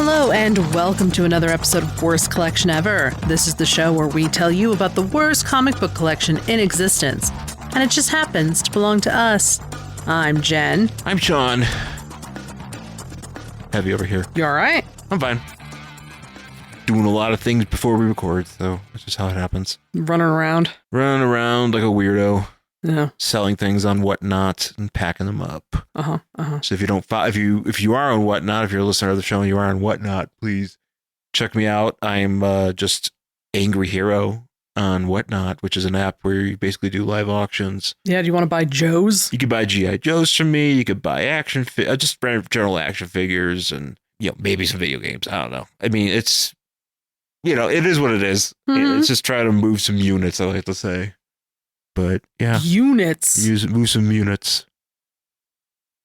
Hello and welcome to another episode of Worst Collection Ever. This is the show where we tell you about the worst comic book collection in existence. And it just happens to belong to us. I'm Jen. I'm Sean. Have you over here? You alright? I'm fine. Doing a lot of things before we record, so that's just how it happens. Running around. Running around like a weirdo. Yeah. Selling things on Whatnot and packing them up. So if you don't if you are on Whatnot, if you're a listener of the show and you are on Whatnot, please check me out. I'm just Angry Hero on Whatnot, which is an app where you basically do live auctions. Yeah, do you want to buy Joes? You could buy G.I. Joes from me. You could buy just general action figures and, maybe some video games. I don't know. I mean, it's, it is what it is. Mm-hmm. It's just trying to move some units, I like to say. But yeah. Units. Move some units.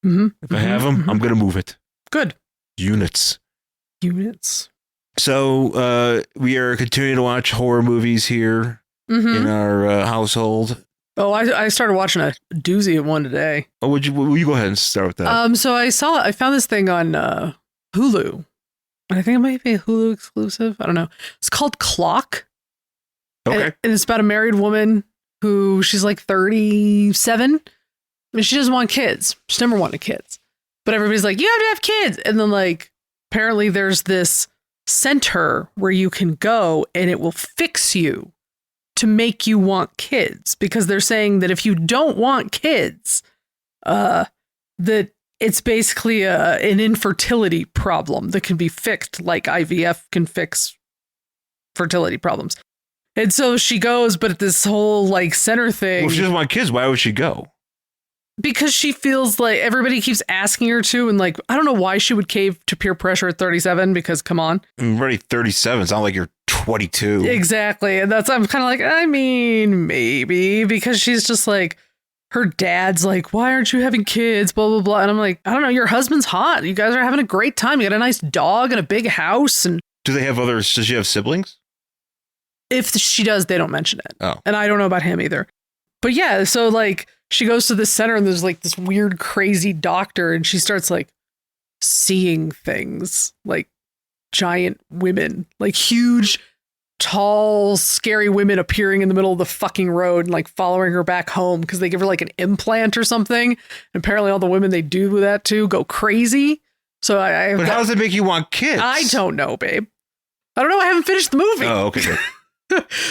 Mm-hmm. If I have them, I'm going to move it. Good. Units. So, we are continuing to watch horror movies here in our household. Oh, I started watching a doozy of one today. Oh, will you go ahead and start with that? So I found this thing on Hulu. I think it might be a Hulu exclusive. I don't know. It's called Clock. Okay. And it's about a married woman who she's like 37. And she doesn't want kids. She's never wanted kids. But everybody's like, you have to have kids. And then apparently there's this center where you can go and it will fix you to make you want kids. Because they're saying that if you don't want kids, that it's basically an infertility problem that can be fixed like IVF can fix fertility problems. And so she goes, but this whole center thing. Well, if she doesn't want kids, why would she go? Because she feels like everybody keeps asking her to. And I don't know why she would cave to peer pressure at 37, because come on. I'm already 37. It's not like you're 22. Exactly. And I'm kind of maybe, because she's just her dad's why aren't you having kids? Blah, blah, blah. And I'm I don't know. Your husband's hot. You guys are having a great time. You got a nice dog and a big house. And do they have others? Does she have siblings? If she does, they don't mention it. Oh. And I don't know about him either. But yeah, so she goes to the center and there's this weird, crazy doctor and she starts seeing things giant women, huge, tall, scary women appearing in the middle of the fucking road and following her back home because they give her an implant or something. And apparently all the women they do with that too go crazy. So But how does it make you want kids? I don't know, babe. I don't know. I haven't finished the movie. Oh, okay.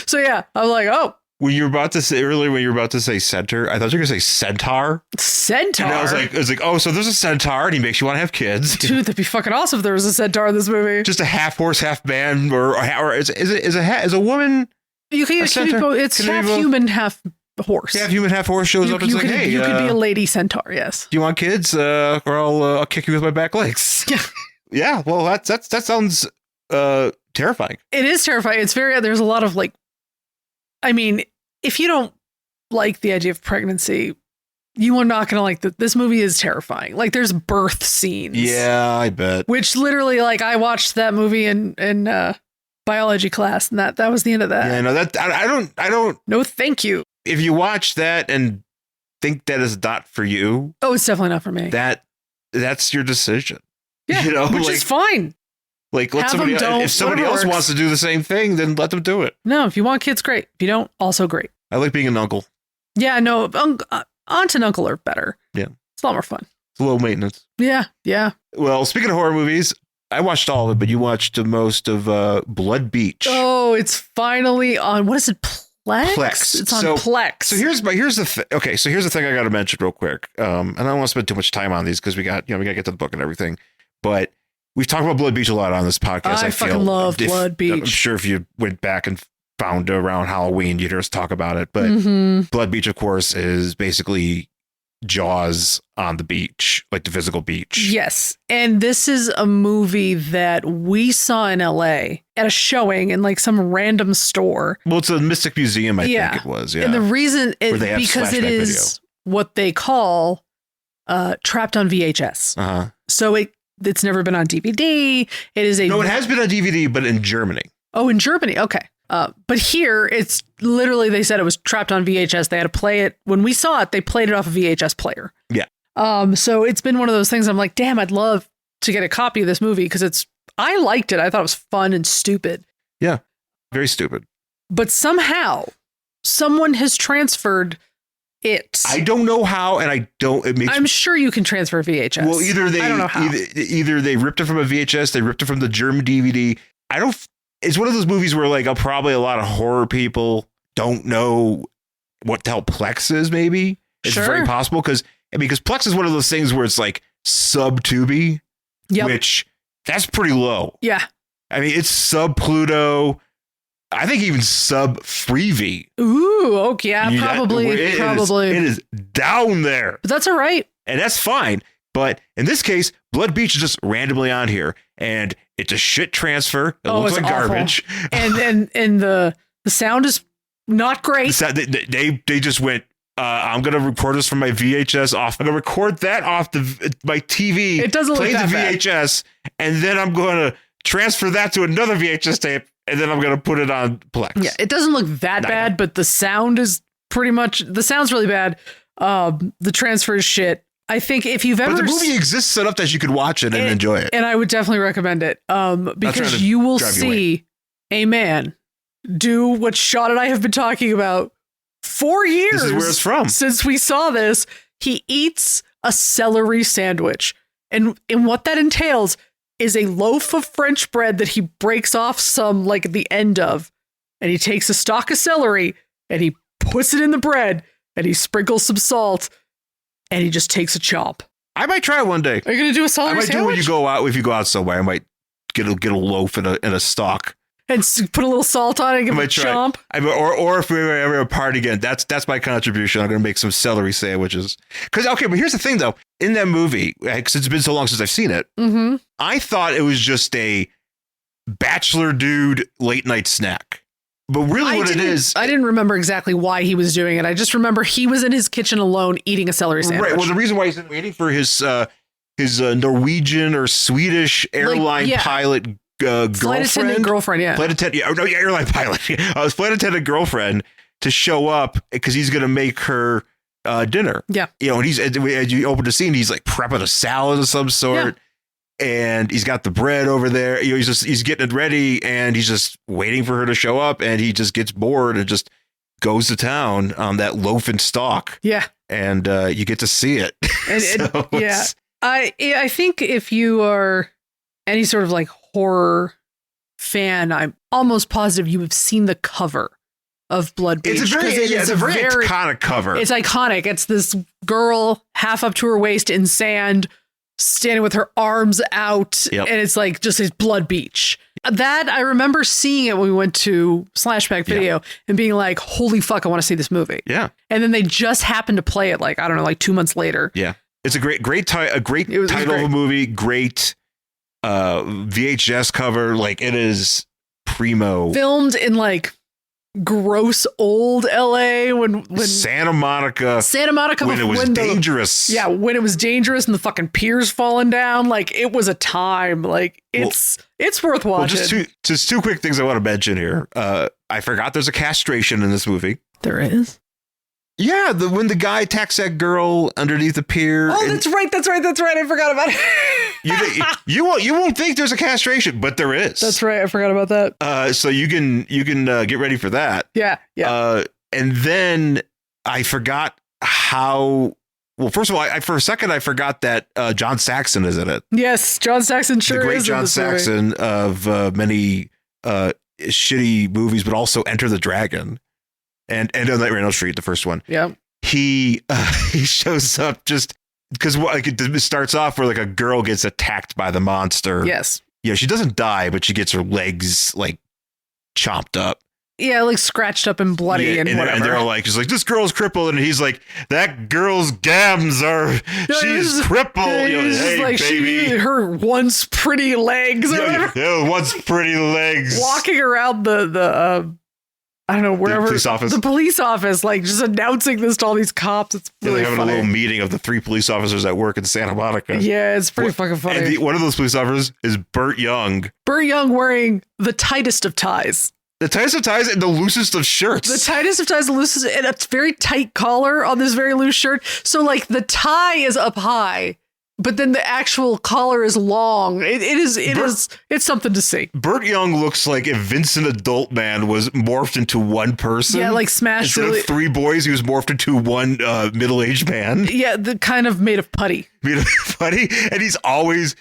So yeah, I'm oh. When you were about to say center, I thought you were going to say centaur. Centaur? And I was oh, so there's a centaur and he makes you want to have kids. Dude, that'd be fucking awesome if there was a centaur in this movie. Just a half horse, half man, or is a woman? You can it's half human, half horse. Half human, half horse shows up and says, hey. You could be a lady centaur, yes. Do you want kids? Or I'll kick you with my back legs. Yeah. Yeah, well, that sounds terrifying. It is terrifying. It's there's a lot of if you don't like the idea of pregnancy, you are not going to like this movie is terrifying. There's birth scenes. Yeah, I bet. Which literally, I watched that movie in biology class, and that was the end of that. Yeah, no, that I don't. No, thank you. If you watch that and think that is not for you, oh, it's definitely not for me. That's your decision. Yeah, which is fine. Let somebody else, if somebody else wants to do the same thing, then let them do it. No, if you want kids, great. If you don't, also great. I like being an uncle. Yeah, no, aunt and uncle are better. Yeah. It's a lot more fun. It's low maintenance. Yeah, yeah. Well, speaking of horror movies, I watched all of it, but you watched most of Blood Beach. Oh, it's finally on, what is it, Plex? It's on Plex. So here's the thing. Okay, so here's the thing I got to mention real quick. And I don't want to spend too much time on these because we got to get to the book and everything. But we've talked about Blood Beach a lot on this podcast. I fucking love Blood Beach. I'm sure if you went back and found around Halloween, you'd hear us talk about it. But Blood Beach, of course, is basically Jaws on the beach, the physical beach. Yes. And this is a movie that we saw in LA at a showing in some random store. Well, it's a Mystic Museum, I think it was. Yeah. And the reason is because it is what they call trapped on VHS. Uh-huh. So it's never been on DVD. It is No, it has been on DVD, but in Germany. Oh, in Germany. Okay. But here, it's literally, they said it was trapped on VHS. They had to play it. When we saw it, they played it off a VHS player. Yeah. So it's been one of those things I'm damn, I'd love to get a copy of this movie because it's I liked it. I thought it was fun and stupid. Yeah, very stupid. But somehow, someone has transferred it. I don't know how, and I don't. I'm sure you can transfer VHS. Well, I don't know how. Either they ripped it from a VHS, they ripped it from the German DVD. It's one of those movies where like probably a lot of horror people don't know what the hell Plex is. Maybe it's very possible because Plex is one of those things where it's like sub-Tubi, which that's pretty low. Yeah, I mean it's sub Pluto. I think even sub Freevee. Ooh, okay, yeah, probably. It is down there. But that's all right. And that's fine. But in this case, Blood Beach is just randomly on here. And it's a shit transfer. It looks like awful. Garbage. And the sound is not great. They just went, I'm going to record this from my VHS off. I'm going to record that off my TV. It doesn't look that bad. Play the VHS. And then I'm going to transfer that to another VHS tape. And then I'm going to put it on Plex. Yeah, it doesn't look that bad, but the sound is the sound's really bad. The transfer is shit. I think if you've ever... But the movie exists set up that you could watch it and enjoy it. And I would definitely recommend it. Because you will see a man do what Sean and I have been talking about for years. This is where it's from. Since we saw this. He eats a celery sandwich. And what that entails is a loaf of French bread that he breaks off some like at the end of, and he takes a stalk of celery and he puts it in the bread and he sprinkles some salt and he just takes a chomp. I might try it one day. Are you going to do a celery sandwich? I might do when you go out somewhere. I might get a loaf and a stalk. And put a little salt on it and give it a chomp. Or if we were ever apart again, that's my contribution. I'm going to make some celery sandwiches. But here's the thing, though. In that movie, because it's been so long since I've seen it, I thought it was just a bachelor dude late night snack. But really it is... I didn't remember exactly why he was doing it. I just remember he was in his kitchen alone eating a celery sandwich. Right. Well, the reason why he's waiting for his Norwegian or Swedish airline pilot girlfriend. Flight attendant girlfriend, yeah. Airline pilot. Flight attendant girlfriend to show up because he's going to make her dinner. Yeah. And as you open the scene, he's like prepping a salad of some sort. Yeah. And he's got the bread over there. He's getting it ready and he's just waiting for her to show up. And he just gets bored and just goes to town on that loaf and stalk. Yeah. And you get to see it. And I think if you are any sort of like horror fan, I'm almost positive you have seen the cover of Blood Beach. It's a very iconic cover. It's iconic. It's this girl half up to her waist in sand, standing with her arms out, and it's like just this Blood Beach. That I remember seeing it when we went to Slashback Video and being like, holy fuck, I want to see this movie. Yeah. And then they just happened to play it like, I don't know, like 2 months later. Yeah. It's a great title of a movie. Great VHS cover. Like it is primo. Filmed in like gross old LA when Santa Monica when it was dangerous. When it was dangerous and the fucking piers falling down. Like it was a time. Like it's worth watching. Well, just two quick things I want to mention here. I forgot there's a castration in this movie. There is. Yeah, when the guy attacks that girl underneath the pier. Oh, that's right. I forgot about it. you won't think there's a castration, but there is. That's right. I forgot about that. So you can get ready for that. Yeah. And then I forgot how. Well, first of all, for a second I forgot that John Saxon is in it. Yes, John Saxon sure is. The great John Saxon of many shitty movies, but also Enter the Dragon. And on that Randall Street, the first one. Yeah. He shows up just because it starts off where like a girl gets attacked by the monster. Yes. Yeah, she doesn't die, but she gets her legs like chopped up. Yeah, like scratched up and bloody and whatever. And they're all like, he's like, this girl's crippled. And he's like, that girl's gams she's crippled. Hey, like baby. Her once pretty legs. Yeah, once pretty legs. Walking around the I don't know, wherever. The police office, like just announcing this to all these cops. It's really they're having funny. a little meeting of the 3 police officers that work in Santa Monica. Yeah, it's pretty fucking funny. And one of those police officers is Burt Young. Burt Young wearing the tightest of ties. The tightest of ties and the loosest of shirts. The tightest of ties, the loosest, and a very tight collar on this very loose shirt. So like the tie is up high but then the actual collar is long. It's something to see. Burt Young looks like if Vincent Adult Man was morphed into one person. Yeah, like smashed. Instead of three boys, he was morphed into one middle-aged man. Yeah, the kind of made of putty. And he's always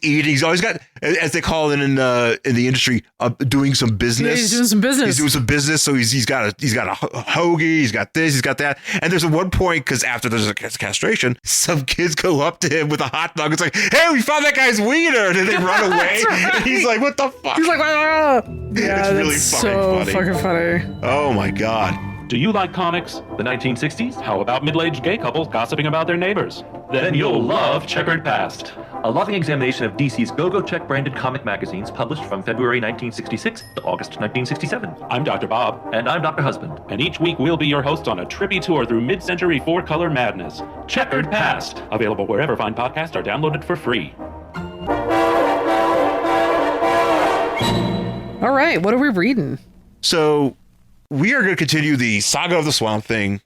eating. He's always got, as they call it in the industry, doing some business. Yeah, he's doing some business. He's doing some business. So he's got a hoagie. He's got this. He's got that. And there's a one point because after there's a castration, some kids go up to him with a hot dog. It's like, hey, we found that guy's wiener, and then they run away. Right. And he's like, what the fuck? He's like, ah. Yeah, it's really so fucking funny. Oh my god. Do you like comics? The 1960s? How about middle-aged gay couples gossiping about their neighbors? Then you'll love Checkered Past. A loving examination of DC's Go-Go Check branded comic magazines published from February 1966 to August 1967. I'm Dr. Bob. And I'm Dr. Husband. And each week we'll be your hosts on a trippy tour through mid-century four-color madness. Checkered Past. Available wherever fine podcasts are downloaded for free. All right, what are we reading? So we are going to continue the Saga of the Swamp Thing.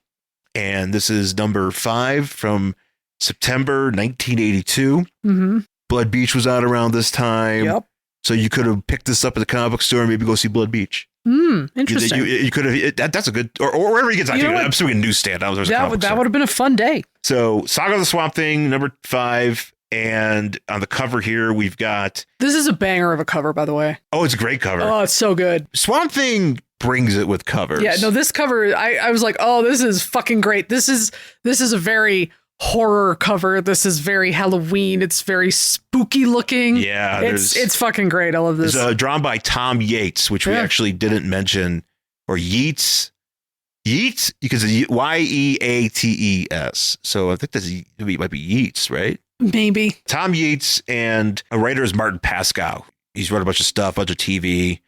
And this is number 5 from September 1982. Mm-hmm. Blood Beach was out around this time. Yep. So you could have picked this up at the comic book store and maybe go see Blood Beach. Interesting. You could have. That's a good, or wherever he gets. I'm assuming a newsstand. That would have been a fun day. So Saga of the Swamp Thing, number 5. And on the cover here, we've got. This is a banger of a cover, by the way. Oh, it's a great cover. Oh, it's so good. Swamp Thing brings it with covers. Yeah, no, this cover, I was like, oh, this is fucking great. This is a very horror cover. This is very Halloween. It's very spooky looking. Yeah, it's fucking great. I love this. It's drawn by Tom Yates, which we actually didn't mention, or Yeats, because Yeates. So I think it might be Yeats, right? Maybe. Tom Yates, and a writer is Martin Pascoe. He's wrote a bunch of stuff, a bunch of TV.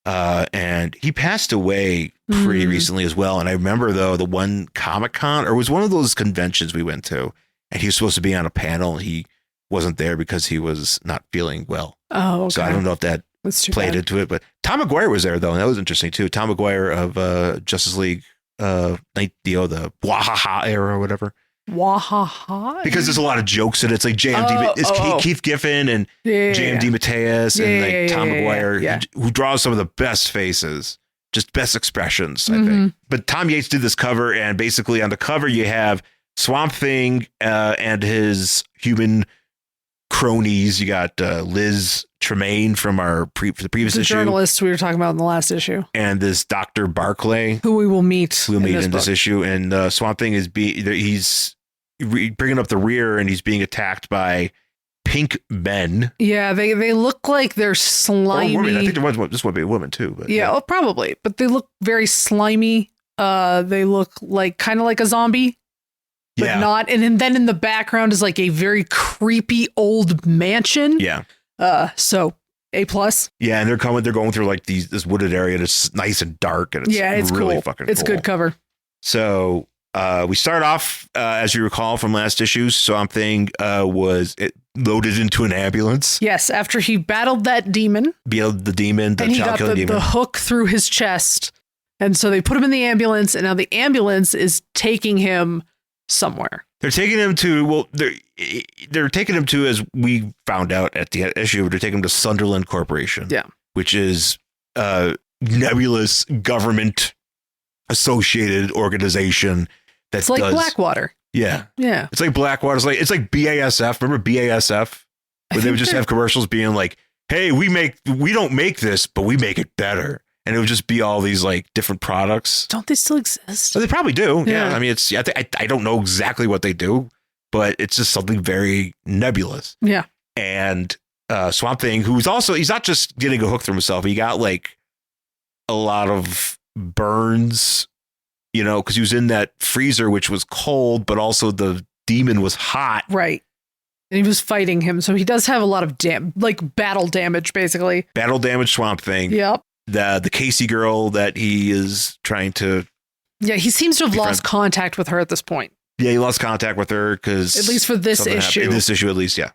And he passed away pretty recently as well. And I remember, though, the one Comic-Con, or it was one of those conventions we went to, and he was supposed to be on a panel, and he wasn't there because he was not feeling well. Oh, okay. So I don't know if that played into it, but Tom McGuire was there, though, and that was interesting, too. Tom McGuire of Justice League, the Wahaha era or whatever. Wahaha? Because there's a lot of jokes in it. It's like Keith Giffen and JMD Mateus and Tom McGuire, who draws some of the best faces, just best expressions, I think. But Tom Yates did this cover, and basically on the cover you have Swamp Thing and his human cronies. You got Liz Tremaine from the previous issue, the journalist we were talking about in the last issue, and this Dr. Barclay, who we will meet. In this issue. And Swamp Thing he's bringing up the rear, and he's being attacked by pink men. Yeah, they look like they're slimy. I think this would be a woman too. But yeah, probably. But they look very slimy. They look like kind of like a zombie. But not. And then in the background is like a very creepy old mansion. Yeah. So A+. Yeah, and they're going through like this wooded area, and it's nice and dark, and it's really cool. Fucking it's cool. Good cover. So we start off, as you recall from last issue, Swamp Thing was loaded into an ambulance. Yes, after he battled that demon. And he got the hook through his chest. And so they put him in the ambulance, and now the ambulance is taking him somewhere. They're taking him to, they're taking him to, as we found out at the issue, they're taking him to Sunderland Corporation. Yeah. Which is a nebulous government associated organization it's like Blackwater. Yeah. Yeah. It's like Blackwater. It's like BASF. Remember BASF? Where they would just have commercials being like, hey, we don't make this, but we make it better. And it would just be all these like different products. Don't they still exist? Well, they probably do. Yeah. I mean, I don't know exactly what they do, but it's just something very nebulous. Yeah. And Swamp Thing, he's not just getting a hook through himself. He got like a lot of burns, because he was in that freezer, which was cold, but also the demon was hot. Right. And he was fighting him. So he does have a lot of battle damage, basically. Battle damage Swamp Thing. Yep. The Casey girl that he is trying to. Yeah, he seems to have lost contact with her at this point. Yeah, he lost contact with her because. At least for this issue. In this issue, at least, yeah.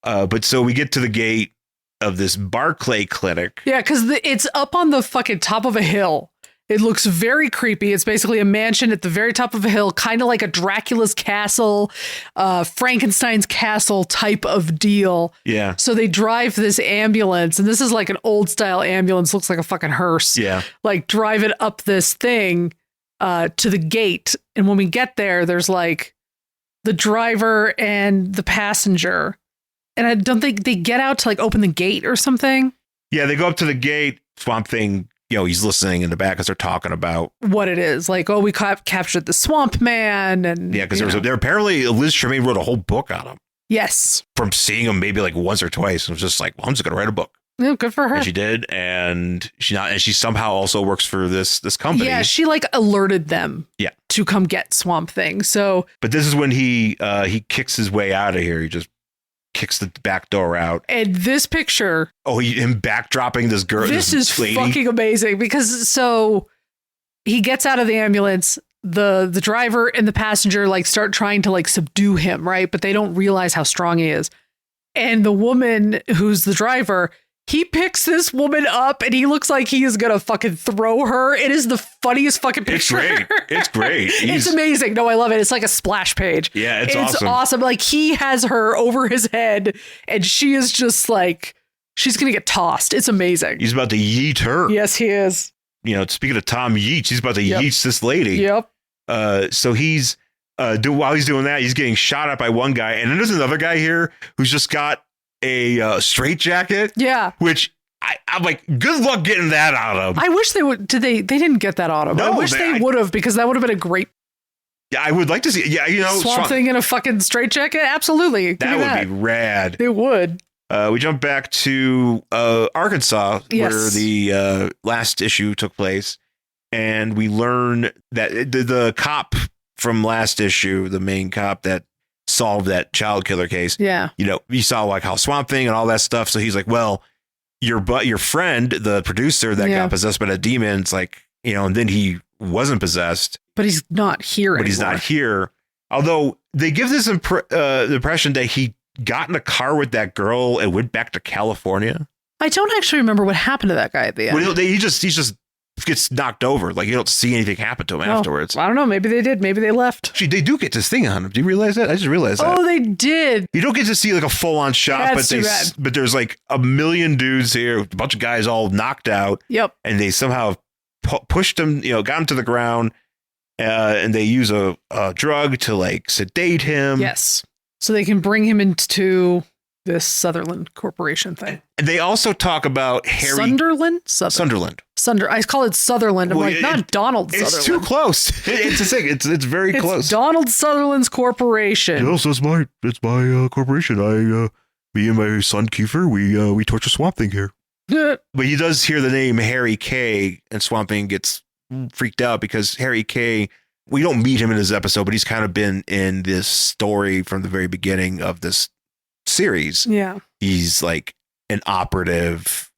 But so we get to the gate of this Barclay clinic. Yeah, because it's up on the fucking top of a hill. It looks very creepy. It's basically a mansion at the very top of a hill, kind of like a Dracula's castle, Frankenstein's castle type of deal. Yeah. So they drive this ambulance, and this is like an old style ambulance, looks like a fucking hearse. Yeah. Like drive it up this thing to the gate. And when we get there, there's like the driver and the passenger. And I don't think they get out to like open the gate or something. Yeah, they go up to the gate. Swamp Thing, he's listening in the back as they're talking about what it is. Like, oh, we captured the Swamp Man. And yeah, because there apparently Liz Tremaine wrote a whole book on him. Yes. From seeing him maybe like once or twice. It was just like, well, I'm just going to write a book. Yeah, good for her. And she did. And she somehow also works for this company. Yeah, she like alerted them to come get Swamp Thing. So, but this is when he kicks his way out of here. He just kicks the back door out. And this picture. Oh, him backdropping this girl. This is lady. fucking amazing because so he gets out of the ambulance. The driver and the passenger like start trying to like subdue him, right? But they don't realize how strong he is. And the woman who's the driver, he picks this woman up and he looks like he is going to fucking throw her. It is the funniest fucking picture. It's great. It's amazing. No, I love it. It's like a splash page. Yeah, it's awesome. Like he has her over his head and she is just like, she's going to get tossed. It's amazing. He's about to yeet her. Yes, he is. Speaking of Tom Yeats, he's about to yeet this lady. Yep. So he's while he's doing that, he's getting shot at by one guy. And then there's another guy here who's just got a straitjacket. Yeah. Which I'm like, good luck getting that out of him. I wish they would. They didn't get that out of him. No, I wish they would have, because that would have been a great. Yeah, I would like to see. Yeah, Swamp Thing in a fucking straitjacket. Absolutely. That would be rad. It would. We jump back to Arkansas, where the last issue took place. And we learn that the cop from last issue, the main cop that solved that child killer case. Yeah. You saw like how Swamp Thing and all that stuff. So he's like, well, your friend, the producer that got possessed by a demon, it's like, and then he wasn't possessed. But he's not here anymore. He's not here. Although they give this the impression that he got in a car with that girl and went back to California. I don't actually remember what happened to that guy at the end. Well, he just gets knocked over. Like, you don't see anything happen to him afterwards. I don't know. Maybe they did. Maybe they left. Actually, they do get this thing on him. Do you realize that? I just realized that. Oh, they did. You don't get to see like a full on shot, That's but there's like a million dudes here, a bunch of guys all knocked out. Yep. And they somehow pushed him, got him to the ground, and they use a drug to like sedate him. Yes. So they can bring him into this Sutherland Corporation thing. And they also talk about Harry Sunderland. I call it Sutherland. I'm not Donald Sutherland. It's too close. It's a thing. It's very close. Donald Sutherland's Corporation. Also, it's my corporation. Me and my son Kiefer, we torture Swamp Thing here. But he does hear the name Harry K, and Swamp Thing gets freaked out because Harry K. We don't meet him in this episode, but he's kind of been in this story from the very beginning of this series. Yeah. He's like an operative,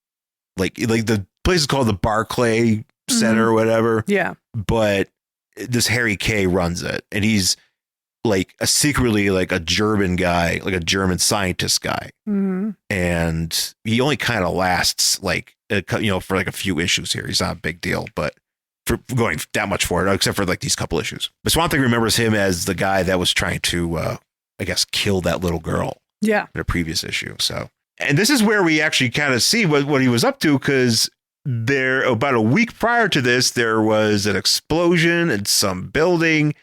like the place is called the Barclay Center or whatever. Yeah. But this Harry K runs it, and he's like secretly like a German guy, like a German scientist guy. Mm-hmm. And he only kind of lasts like, for like a few issues here. He's not a big deal, but for going that much for it, except for like these couple issues. But Swamp Thing remembers him as the guy that was trying to, I guess, kill that little girl. Yeah. In a previous issue. So, and this is where we actually kind of see what he was up to, because there, about a week prior to this, there was an explosion in some building,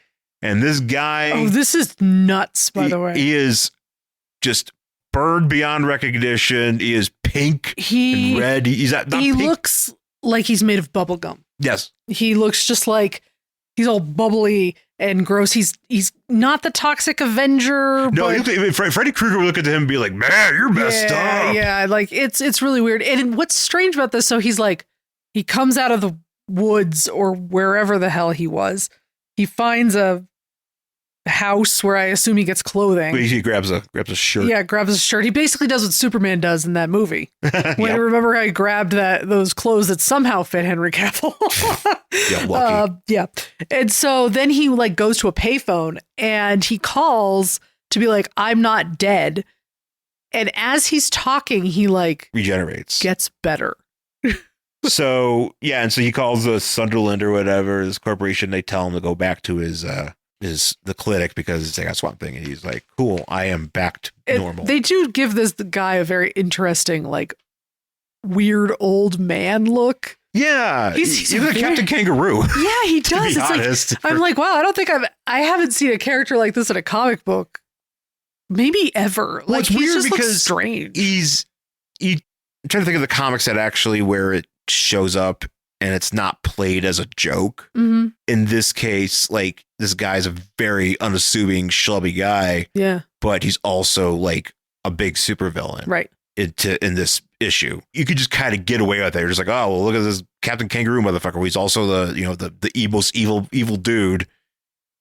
and this guy. Oh, this is nuts, by the way. He is just burned beyond recognition. He is pink and red. He looks like he's made of bubble gum. Yes. He looks just like he's all bubbly and gross. He's not the Toxic Avenger. No, Freddy Krueger would look at him and be like, "Man, you're messed up." Yeah, like it's really weird. And what's strange about this? So he comes out of the woods or wherever the hell he was. He finds a house where I assume he gets clothing. He grabs a shirt. Yeah, grabs a shirt. He basically does what Superman does in that movie. Remember how he grabbed those clothes that somehow fit Henry Cavill. Yeah, lucky. Yeah. And so then he like goes to a payphone and he calls to be like, "I'm not dead." And as he's talking, he like regenerates, gets better. So yeah, and so he calls the Sunderland or whatever, this corporation. They tell him to go back to his the clinic because they got Swamp Thing, and he's like, "Cool, I am back to normal." They do give this guy a very interesting, like, weird old man look. Yeah, he's like Captain Kangaroo. Yeah, he does. It's like, I'm like, wow, I haven't seen a character like this in a comic book, maybe ever. Well, like, it's weird just because looks strange. I'm trying to think of the comics that actually where it shows up and it's not played as a joke. Mm-hmm. In this case, like, this guy's a very unassuming, schlubby guy. Yeah, but he's also like a big supervillain. Right. In this issue, you could just kind of get away with it. You're just like, oh, well, look at this Captain Kangaroo motherfucker. He's also the most evil dude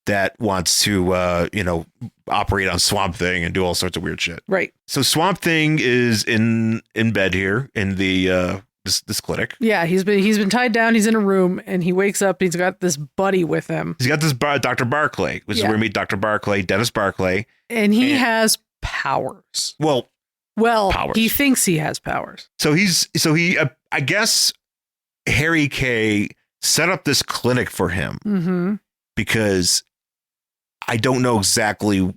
that wants to operate on Swamp Thing and do all sorts of weird shit. Right. So Swamp Thing is in bed here in the this clinic. Yeah, he's been tied down. He's in a room and he wakes up. He's got this buddy with him. He's got this Dr. Barclay, which is where we meet Dr. Barclay, Dennis Barclay, and he has powers. Well, powers. He thinks he has powers. So I guess Harry K set up this clinic for him because I don't know exactly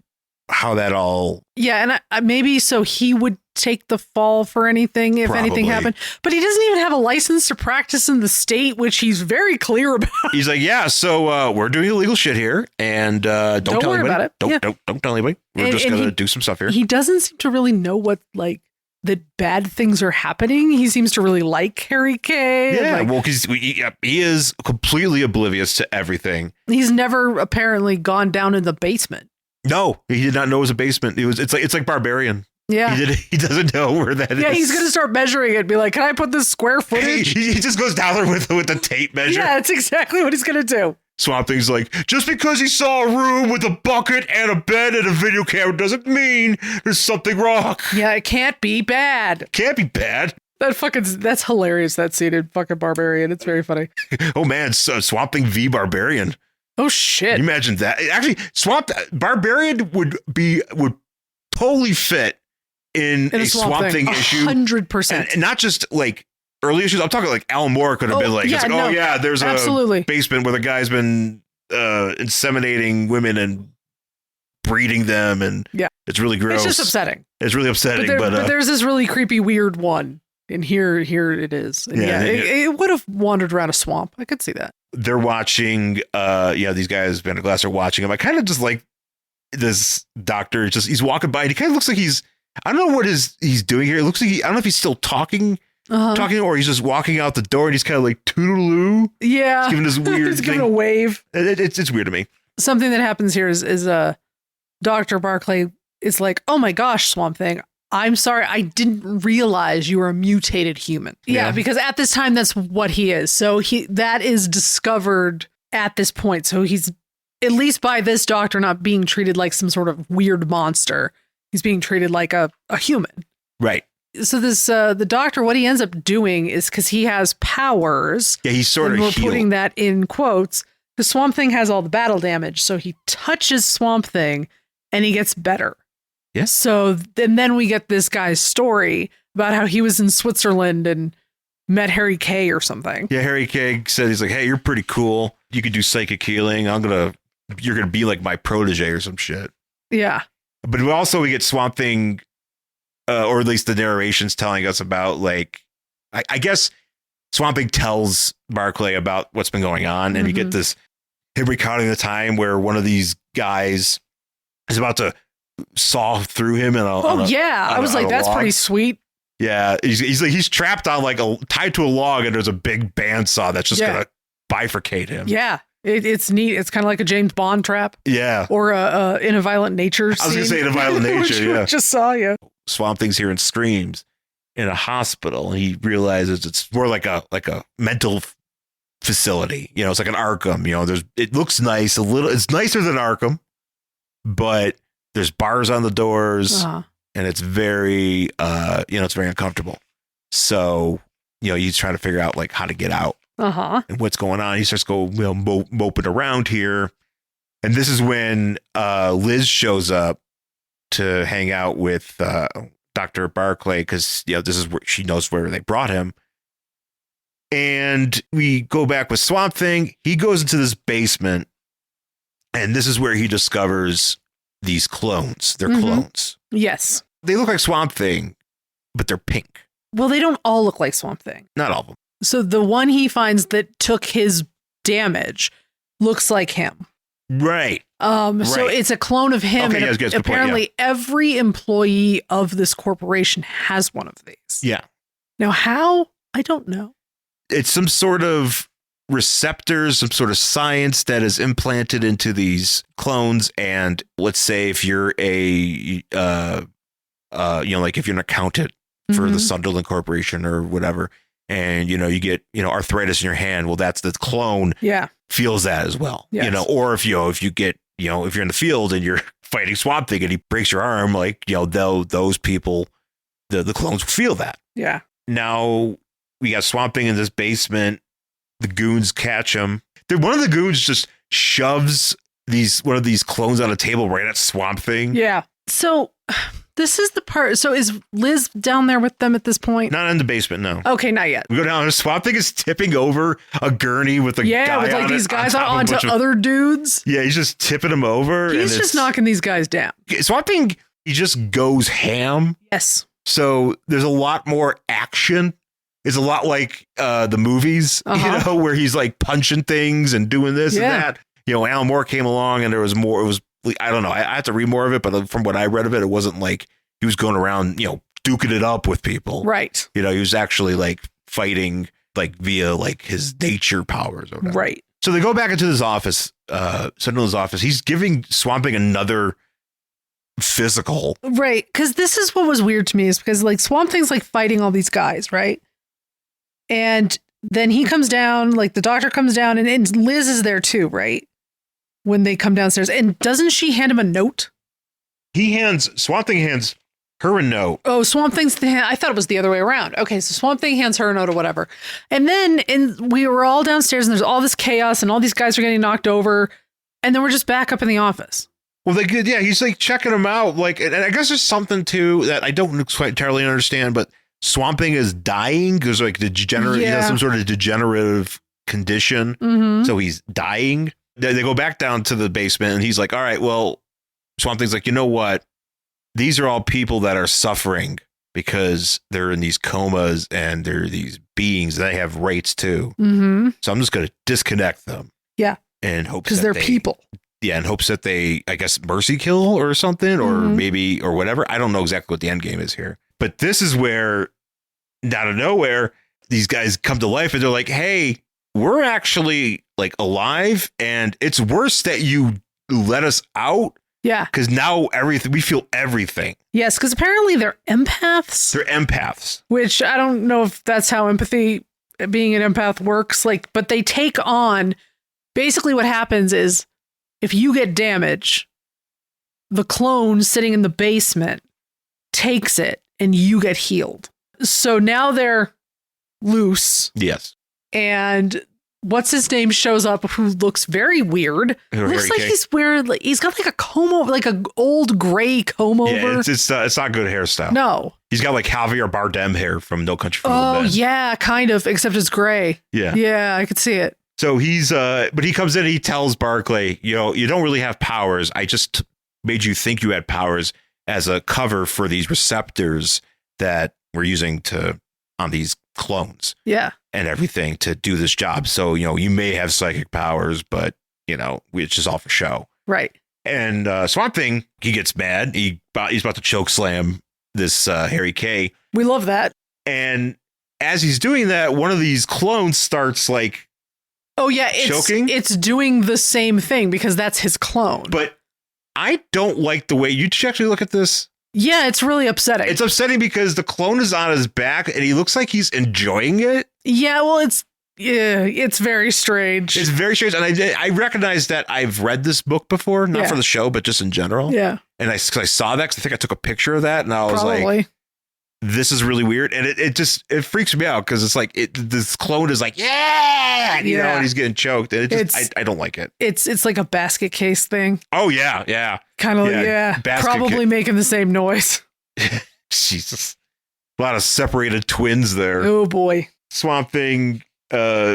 how that all. Yeah, and maybe so he would take the fall for anything if anything happened, but he doesn't even have a license to practice in the state, which he's very clear about. He's like, yeah, so we're doing illegal shit here, and don't tell worry anybody. About it. Don't tell anybody. We're just gonna do some stuff here. He doesn't seem to really know what that bad things are happening. He seems to really like Harry K. Yeah, well, because he is completely oblivious to everything. He's never apparently gone down in the basement. No, he did not know it was a basement. It's like Barbarian. Yeah, he doesn't know where that is. Yeah, he's gonna start measuring it and be like, "Can I put this square footage?" He just goes down there with the tape measure. Yeah, that's exactly what he's gonna do. Swamp Thing's like, just because he saw a room with a bucket and a bed and a video camera doesn't mean there's something wrong. Yeah, it can't be bad. Can't be bad. That's hilarious, that scene in fucking Barbarian. It's very funny. Oh man, Swamp Thing v Barbarian. Oh shit. Can you imagine that? Actually, Barbarian would totally fit in a Swamp Thing issue. 100%. And not just like early issues. I'm talking like Alan Moore could have been like, there's absolutely. A basement where the guy's been inseminating women and breeding them, and it's really gross. It's just upsetting. It's really upsetting, but there's this really creepy, weird one, and here it is. And it would have wandered around a swamp. I could see that. They're watching. These guys behind a glass are watching him. I kind of just like this doctor. He's walking by, and he kind of looks like I don't know what he's doing here. It looks like I don't know if he's still talking, or he's just walking out the door and he's kind of like toodaloo. Yeah, he's giving this weird. He's giving a wave. It's weird to me. Something that happens here is Dr. Barclay is like, oh my gosh, Swamp Thing, I'm sorry, I didn't realize you were a mutated human. Yeah, because at this time that's what he is. So that is discovered at this point. So he's at least by this doctor not being treated like some sort of weird monster. He's being treated like a human. Right. So this the doctor, what he ends up doing is because he has powers. Yeah, he's sort of we're putting that in quotes. The Swamp Thing has all the battle damage, so he touches Swamp Thing and he gets better. Yeah. So then we get this guy's story about how he was in Switzerland and met Harry K or something. Yeah, Harry K said he's like, hey, you're pretty cool. You could do psychic healing. You're gonna be like my protege or some shit. Yeah. But we get Swamp Thing, or at least the narration's telling us about, like, I guess Swamp Thing tells Barclay about what's been going on, and you get this him recounting the time where one of these guys is about to saw through him. I was like, that's pretty sweet. Yeah, he's trapped on tied to a log, and there's a big bandsaw that's just gonna bifurcate him. Yeah. It's neat. It's kind of like a James Bond trap. Yeah. Or In a Violent Nature scene. I was going to say In a Violent Nature, yeah. Just saw you. Swamp Thing's hearing screams in a hospital, and he realizes it's more like a mental facility. It's like an Arkham. It looks nice. It's nicer than Arkham, but there's bars on the doors, and it's very, it's very uncomfortable. So, he's trying to figure out how to get out. And what's going on. He starts moping around here. And this is when Liz shows up to hang out with Dr. Barclay, because this is where she knows where they brought him. And we go back with Swamp Thing. He goes into this basement, and this is where he discovers these clones. They're clones. Yes. They look like Swamp Thing, but they're pink. Well, they don't all look like Swamp Thing. Not all of them. So the one he finds that took his damage looks like him. Right. So it's a clone of him. Okay, and yes, apparently every employee of this corporation has one of these. Yeah. Now, how? I don't know. It's some sort of receptors, some sort of science that is implanted into these clones. And let's say if you're like if you're an accountant for the Sunderland Corporation or whatever, and, you get, arthritis in your hand. Well, that's the clone. Yeah. Feels that as well. Yes. Or if you get, if you're in the field and you're fighting Swamp Thing and he breaks your arm, like, those people, the clones feel that. Yeah. Now we got Swamp Thing in this basement. The goons catch him. One of the goons just shoves one of these clones on a table right at Swamp Thing. Yeah. So this is the part. So is Liz down there with them at this point? Not in the basement, no. Okay, not yet. We go down. Swamp Thing is tipping over a gurney with a guy with like on these it, guys on top onto of other dudes. Yeah, he's just tipping them over. He's just knocking these guys down. Swamp Thing, he just goes ham. Yes. So there's a lot more action. It's a lot like the movies, where he's like punching things and doing this and that. Alan Moore came along and there was more. It was, I don't know. I have to read more of it, but from what I read of it, it wasn't like he was going around, duking it up with people. Right. He was actually like fighting like via like his nature powers or whatever. Right. So they go back into his office, Sentinel's office. He's giving Swamp Thing another physical. Right. Because this is what was weird to me, is because like Swamp Thing's like fighting all these guys, right? And then he comes down, like the doctor comes down, and Liz is there too, right? When they come downstairs. And doesn't she hand him a note? Swamp Thing hands her a note. Oh, Swamp Thing's I thought it was the other way around. Okay, so Swamp Thing hands her a note or whatever. And then we were all downstairs and there's all this chaos and all these guys are getting knocked over. And then we're just back up in the office. Well, he's like checking them out. Like, and I guess there's something too that I don't quite entirely understand, but Swamp Thing is dying because like degenerate, he has some sort of degenerative condition. So he's dying. They go back down to the basement and he's like, all right, well, Swamp Thing's like, you know what? These are all people that are suffering because they're in these comas and they're these beings that have rights too. So I'm just going to disconnect them. Yeah. And hope because they're people. Yeah. In hopes that they, I guess, mercy kill or something, or maybe, or whatever. I don't know exactly what the end game is here, but this is where out of nowhere, these guys come to life and they're like, hey, we're actually like alive and it's worse that you let us out. Yeah. Because now we feel everything. Yes, because apparently they're empaths. They're empaths. Which I don't know if that's how empathy, being an empath, works. Like, but they take on, basically what happens is if you get damage, the clone sitting in the basement takes it and you get healed. So now they're loose. Yes. And what's his name shows up, who looks very weird. Looks like he's wearing, he's got like a comb over, like an old gray comb over. Yeah, it's not good hairstyle. No. He's got like Javier Bardem hair from No Country for Old Men. Oh yeah, kind of, except it's gray. Yeah. Yeah, I could see it. So but he comes in and he tells Barclay, you don't really have powers. I just made you think you had powers as a cover for these receptors that we're using on these clones. Yeah. And everything to do this job. So, you may have psychic powers, but, it's just all for show. Right. And Swamp Thing, he gets mad. He's about to choke slam this Harry K. We love that. And as he's doing that, one of these clones starts like, oh yeah, choking. It's doing the same thing because that's his clone. But I don't like the way you actually look at this. Yeah, it's really upsetting. It's upsetting because the clone is on his back and he looks like he's enjoying it. Yeah, well, it's very strange. It's very strange. And I recognize that I've read this book before, not for the show, but just in general. Yeah. And I saw that because I think I took a picture of that and I was like, this is really weird. And it freaks me out because it's like this clone is like, and he's getting choked. And I don't like it. It's like a basket case thing. Oh, yeah. Yeah. Kind of, probably making the same noise. Jesus. A lot of separated twins there. Oh, boy. Swamp Thing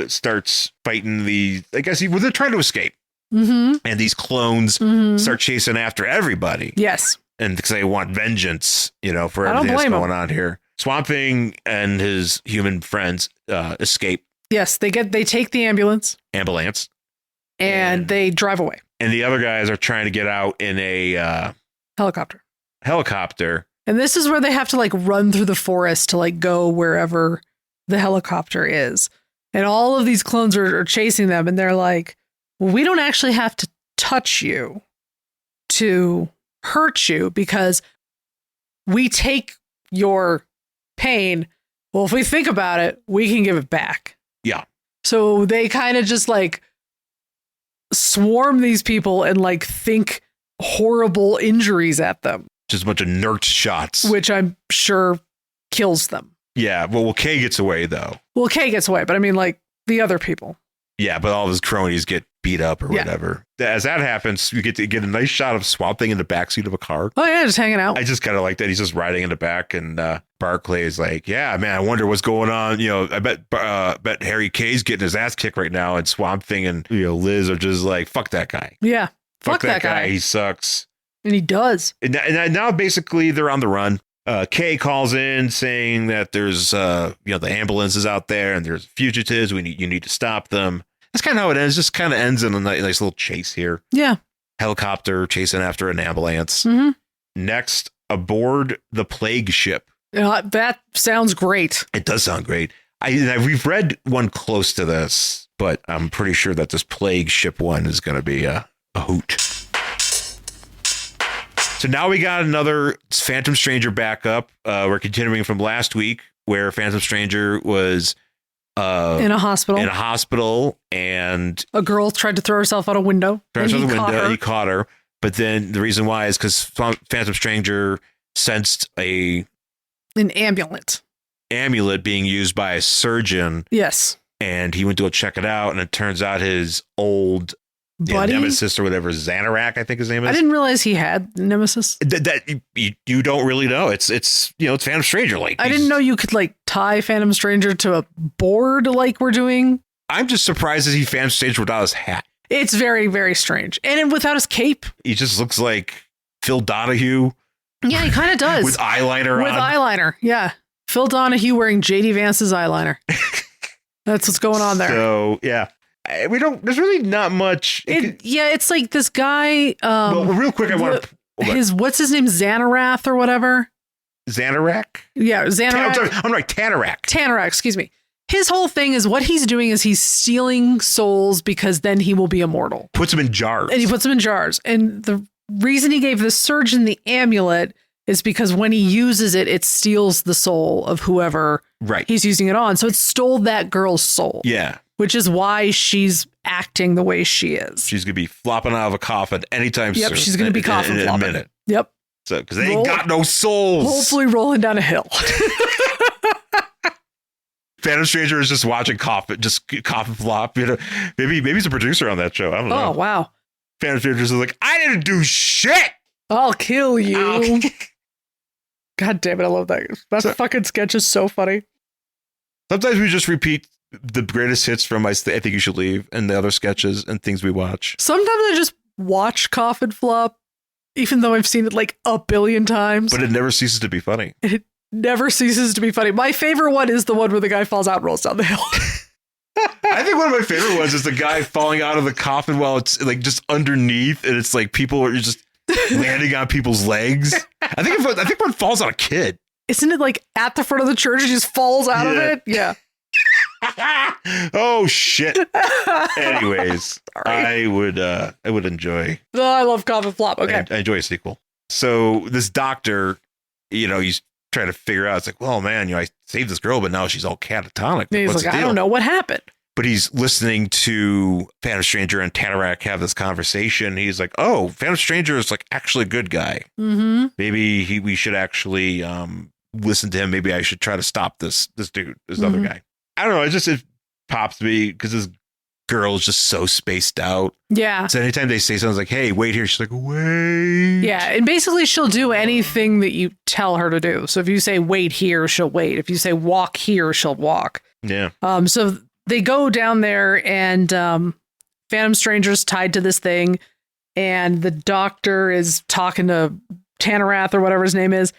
starts fighting they're trying to escape. Mm-hmm. And these clones start chasing after everybody. Yes. And because they want vengeance, for everything that's going on here. Swamp Thing and his human friends escape. Yes, they take the ambulance. And they drive away. And the other guys are trying to get out in a helicopter. And this is where they have to like run through the forest to like go wherever the helicopter is. And all of these clones are chasing them. And they're like, well, we don't actually have to touch you to hurt you because we take your pain. Well, if we think about it, we can give it back. Yeah. So they kind of just like swarm these people and like think horrible injuries at them. Just a bunch of nerd shots. Which I'm sure kills them. Yeah. Well, Kay gets away, though. Well, Kay gets away, but I mean, like the other people. Yeah, but all of his cronies get beat up or whatever. As that happens, you get to get a nice shot of Swamp Thing in the backseat of a car. Oh, yeah, just hanging out. I just kind of like that. He's just riding in the back, and Barclay is like, yeah, man, I wonder what's going on. I bet Harry Kay's getting his ass kicked right now, and Swamp Thing and Liz are just like, fuck that guy. Yeah, fuck that guy. He sucks. And he does. And now basically they're on the run. Kay calls in saying that there's the ambulance is out there and there's fugitives. You need to stop them. That's kind of how it ends. Just kind of ends in a nice little chase here. Yeah. Helicopter chasing after an ambulance. Mm-hmm. Next, aboard the plague ship. That sounds great. It does sound great. We've read one close to this, but I'm pretty sure that this plague ship one is going to be a hoot. So now we got another Phantom Stranger backup. We're continuing from last week where Phantom Stranger was in a hospital, and a girl tried to throw herself out a window. And he caught her. But then the reason why is because Phantom Stranger sensed an amulet being used by a surgeon. Yes. And he went to go check it out, and it turns out his old nemesis or whatever, Tannarak, I think his name is. I didn't realize he had nemesis. That you don't really know. It's Phantom Stranger. Like I didn't know you could like tie Phantom Stranger to a board like we're doing. I'm just surprised to see Phantom Stranger without his hat. It's very, very strange. And without his cape. He just looks like Phil Donahue. Yeah, he kind of does. With eyeliner yeah. Phil Donahue wearing JD Vance's eyeliner. That's what's going on there. So, yeah. There's really not much. It's like this guy. Well, real quick, what's his name? Xanarath or whatever? Tannarak? Yeah, Xanarath. I'm right, Tannarak. Tannarak, excuse me. His whole thing is what he's doing is he's stealing souls because then he will be immortal. Puts them in jars. And he puts them in jars. And the reason he gave the surgeon the amulet is because when he uses it, it steals the soul of whoever he's using it on. So it stole that girl's soul. Yeah. Which is why she's acting the way she is. She's going to be flopping out of a coffin anytime soon. Yep, she's going to be coffin flopping. In a minute. Yep. So, because they ain't got no souls. Hopefully rolling down a hill. Phantom Stranger is just watching coffin flop. Maybe he's a producer on that show. I don't know. Oh, wow. Phantom Stranger is like, I didn't do shit. I'll kill you. God damn it. I love that. That fucking sketch is so funny. Sometimes we just repeat the greatest hits from I Think You Should Leave and the other sketches and things we watch. Sometimes I just watch Coffin Flop, even though I've seen it like a billion times. But it never ceases to be funny. It never ceases to be funny. My favorite one is the one where the guy falls out and rolls down the hill. I think one of my favorite ones is the guy falling out of the coffin while it's like just underneath, and it's like people are just landing on people's legs. I think one falls on a kid. Isn't it like at the front of the church? He just falls out of it. Yeah. Oh shit. Anyways, I would enjoy. Oh, I love Coffin Flop. Okay. I enjoy a sequel. So this doctor, he's trying to figure out. It's like, well, man, I saved this girl, but now she's all catatonic. He's like, I don't know what happened. But he's listening to Phantom Stranger and Tannarak have this conversation. He's like, oh, Phantom Stranger is like actually a good guy. Mm-hmm. Maybe we should actually listen to him. Maybe I should try to stop this dude, this other guy. I don't know. It pops me because this girl is just so spaced out. Yeah. So anytime they say something like, hey, wait here, she's like, wait. Yeah. And basically she'll do anything that you tell her to do. So if you say wait here, she'll wait. If you say walk here, she'll walk. Yeah. So they go down there and Phantom Stranger's tied to this thing. And the doctor is talking to Tannarak or whatever his name is.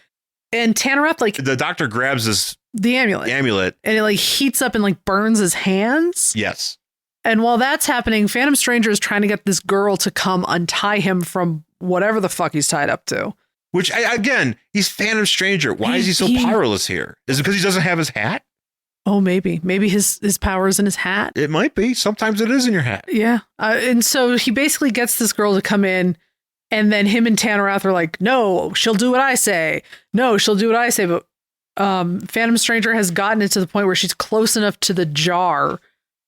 And Tannarak, like... The doctor grabs the amulet. And it, like, heats up and, like, burns his hands. Yes. And while that's happening, Phantom Stranger is trying to get this girl to come untie him from whatever the fuck he's tied up to. Which, again, he's Phantom Stranger. Why is he so powerless here? Is it because he doesn't have his hat? Oh, maybe. Maybe his power is in his hat. It might be. Sometimes it is in your hat. Yeah. And so he basically gets this girl to come in, and then him and Tannarak are like, no, she'll do what I say. No, she'll do what I say. But Phantom Stranger has gotten it to the point where she's close enough to the jar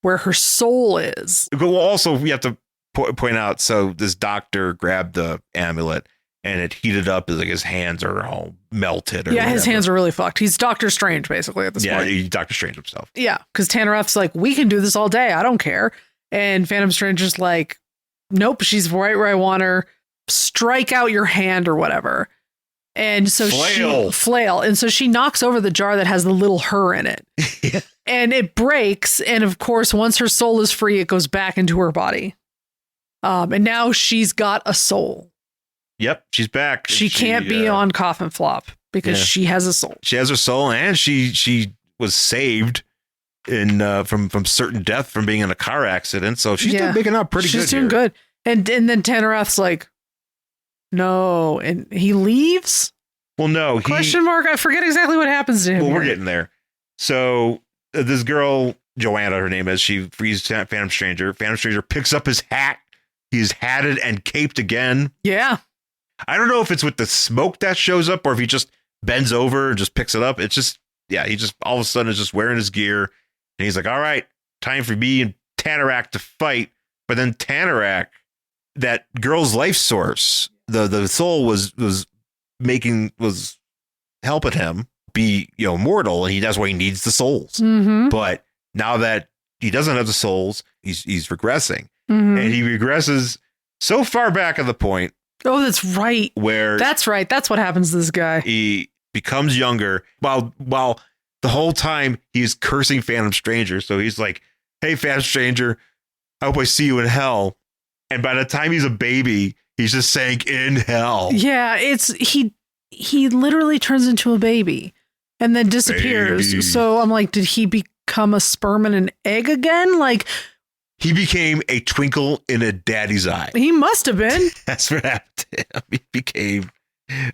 where her soul is. Well, also, we have to point out, so this doctor grabbed the amulet, and it heated up. Like his hands are all melted. Or his hands are really fucked. He's Doctor Strange, basically, at this point. Yeah, he's Doctor Strange himself. Yeah, because Tannarak's like, we can do this all day. I don't care. And Phantom Stranger's like, nope, she's right where I want her. Strike out your hand or whatever. And so flail. And so she knocks over the jar that has the little her in it. Yeah. And it breaks. And of course, once her soul is free, it goes back into her body. And now she's got a soul. Yep, she's back. She can't be on Coffin Flop because she has a soul. She has her soul, and she was saved from certain death from being in a car accident. So she's still making up pretty good. She's doing good. And then Tannarak's like, no, and he leaves. Well, no. Question mark. I forget exactly what happens to him. Well, we're getting there. So this girl, Joanna, her name is, she frees Phantom Stranger. Phantom Stranger picks up his hat. He's hatted and caped again. Yeah. I don't know if it's with the smoke that shows up or if he just bends over and just picks it up. It's just, he just all of a sudden is just wearing his gear. And he's like, all right, time for me and Tannarak to fight. But then Tannarak, that girl's life source, the soul was helping him be, immortal. And that's why he needs the souls. Mm-hmm. But now that he doesn't have the souls, he's regressing. Mm-hmm. And he regresses so far back at the point. Oh, that's right. That's right. That's what happens to this guy. He becomes younger while the whole time he's cursing Phantom Stranger. So he's like, hey, Phantom Stranger, I hope I see you in hell. And by the time he's a baby, he's just saying in hell. Yeah, he literally turns into a baby and then disappears. Baby. So I'm like, did he become a sperm and an egg again? Like, he became a twinkle in a daddy's eye. He must have been. That's what happened to him. He became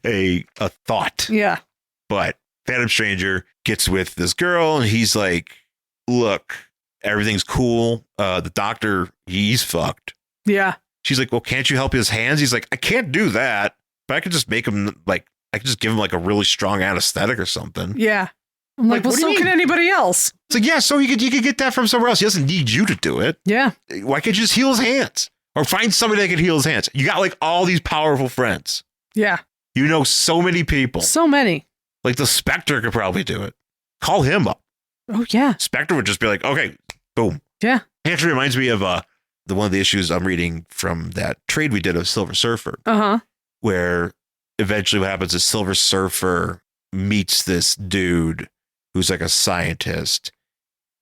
a thought. Yeah. But Phantom Stranger gets with this girl and he's like, look, everything's cool. The doctor, he's fucked. Yeah. She's like, well, can't you help his hands? He's like, I can't do that, but I could just make him I could just give him like a really strong anesthetic or something. Yeah. I'm like, well, so can anybody else. It's like, yeah, so you could get that from somewhere else. He doesn't need you to do it. Yeah. Why can't you just heal his hands? Or find somebody that can heal his hands? You got like all these powerful friends. Yeah. You know so many people. So many. Like the Spectre could probably do it. Call him up. Oh, yeah. Spectre would just be like, okay, boom. Yeah. It actually reminds me of one of the issues I'm reading from that trade we did of Silver Surfer. Uh-huh. Where eventually what happens is Silver Surfer meets this dude who's like a scientist,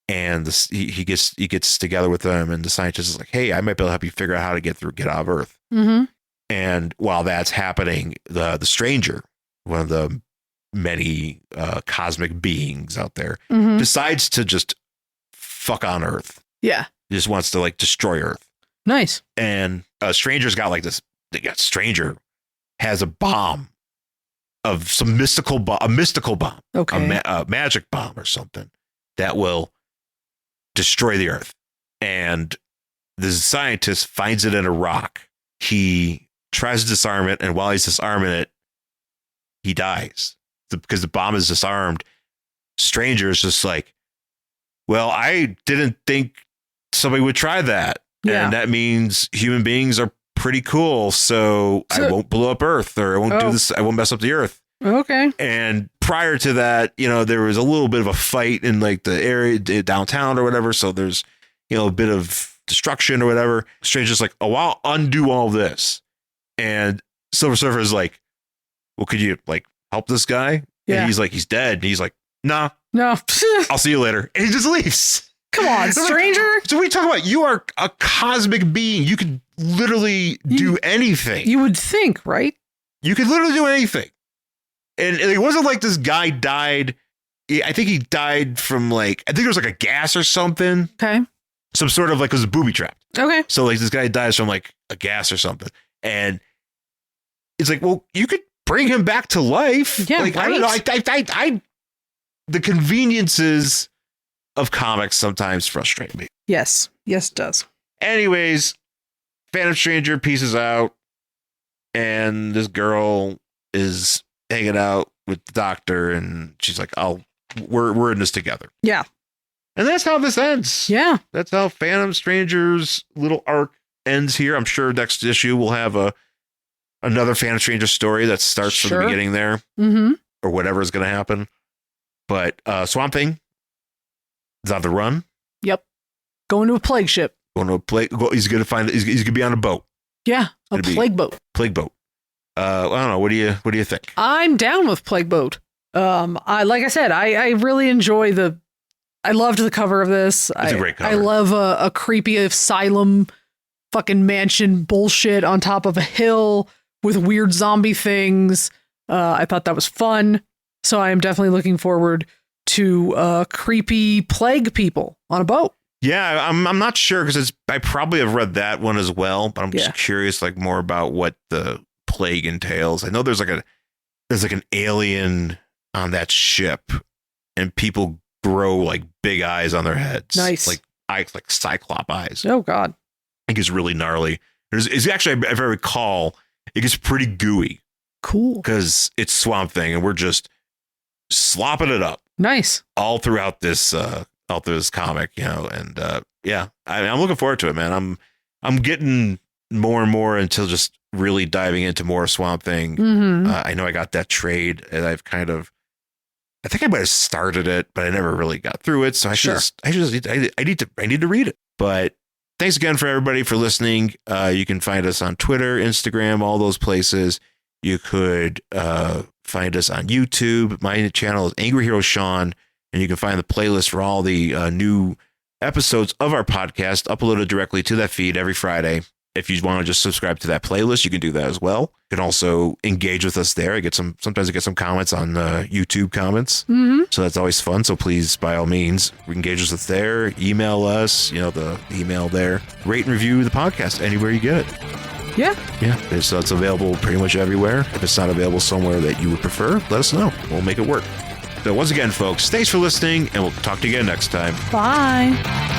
and he gets together with them, and the scientist is like, hey, I might be able to help you figure out how to get out of Earth. Mm-hmm. And while that's happening, the stranger, one of the many cosmic beings out there, decides to just fuck on Earth. Yeah. He just wants to like destroy Earth. Nice. And Stranger's got like this. Stranger has a bomb of some a mystical bomb, okay, a magic bomb or something that will destroy the Earth. And the scientist finds it in a rock. He tries to disarm it, and while he's disarming it, he dies because the bomb is disarmed. Stranger is just like, well, I didn't think somebody would try that. Yeah. And that means human beings are pretty cool, so I won't blow up Earth, or I won't do this. I won't mess up the Earth. Okay. And prior to that, there was a little bit of a fight in like the area downtown or whatever. So there's, a bit of destruction or whatever. Stranger's like, oh, I'll undo all this. And Silver Surfer is like, well, could you like help this guy? Yeah. And he's like, he's dead. And he's like, nah, no, I'll see you later. And he just leaves. Come on, stranger. So we talk about, you are a cosmic being. You could literally do anything. You would think, right? You could literally do anything. And it wasn't like this guy died. I think he died from I think it was like a gas or something. Okay. Some sort of it was booby trapped. Okay. So this guy dies from a gas or something. And it's well, you could bring him back to life. Yeah. Right? I don't know. The conveniences of comics sometimes frustrate me. Yes. Yes, it does. Anyways, Phantom Stranger pieces out, and this girl is hanging out with the doctor, and she's like, we're in this together. Yeah. And that's how this ends. Yeah. That's how Phantom Stranger's little arc ends here. I'm sure next issue we'll have another Phantom Stranger story that starts from the beginning there. Mm-hmm. Or whatever is going to happen. But Swamp Thing is on the run. Yep. Going to a plague ship. He's going to be on a boat. Yeah. A plague boat. Plague boat. I don't know. What do you think? I'm down with Plague Boat. Like I said, I really enjoy I loved the cover of this. It's a great cover. I love a creepy asylum fucking mansion bullshit on top of a hill with weird zombie things. I thought that was fun. So I am definitely looking forward to creepy plague people on a boat. Yeah, I'm not sure because I probably have read that one as well, but I'm just curious more about what the plague entails. I know there's an alien on that ship, and people grow big eyes on their heads. Nice. Like cyclop eyes. Oh God. It gets really gnarly. It's actually, if I recall, it gets pretty gooey. Cool. Because it's Swamp Thing, and we're just slopping it up. Nice. All throughout this comic, and I'm looking forward to it, man. I'm getting more and more until just really diving into more Swamp Thing. Mm-hmm. I know I got that trade, and I think I might have started it, but I never really got through it. So I need to read it. But thanks again for everybody for listening. You can find us on Twitter, Instagram, all those places. You could find us on YouTube. My channel is Angry Hero Sean, and you can find the playlist for all the new episodes of our podcast uploaded directly to that feed every Friday. If you want to just subscribe to that playlist, you can do that as well. You can also engage with us there. Sometimes I get some comments on YouTube comments. Mm-hmm. So that's always fun. So please, by all means, engage with us there. Email us, the email there. Rate and review the podcast anywhere you get it. Yeah. So it's available pretty much everywhere. If it's not available somewhere that you would prefer, let us know. We'll make it work. So once again, folks, thanks for listening, and we'll talk to you again next time. Bye.